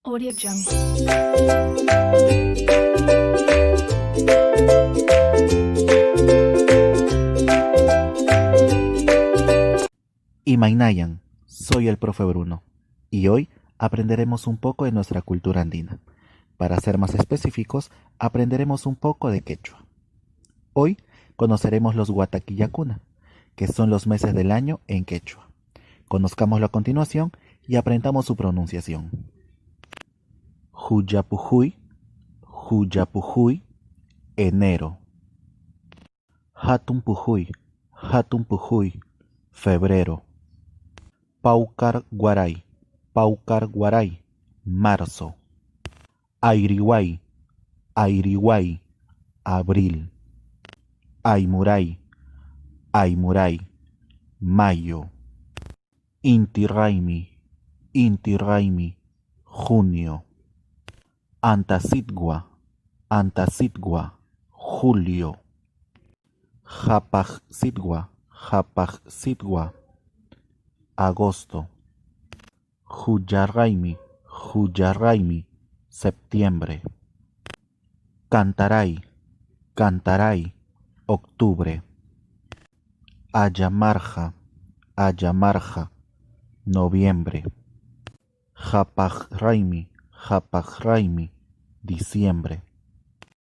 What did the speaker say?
Audio Jungle. Imainayan, soy el profe Bruno y hoy aprenderemos un poco de nuestra cultura andina. Para ser más específicos, aprenderemos un poco de quechua. Hoy conoceremos los Guataquillacuna, que son los meses del año en quechua. Conozcámoslo a continuación y aprendamos su pronunciación. Huyapujuy, Huyapujuy, enero. Hatunpujuy, Hatunpujuy, febrero. Paucar Guaray, Paucar Guaray, marzo. Airiguay, Airiguay, abril. Aymuray, Aymuray, mayo. Inti Raymi, Inti Raymi, junio. Antasidgua, Antasidgua, julio. Japajsidgua, Japajsidgua, agosto. Huyarraimi, Huyarraimi, septiembre. Cantaray, Cantaray, octubre. Ayamarja, Ayamarja, noviembre. Japajraimi, Japajraimi, diciembre.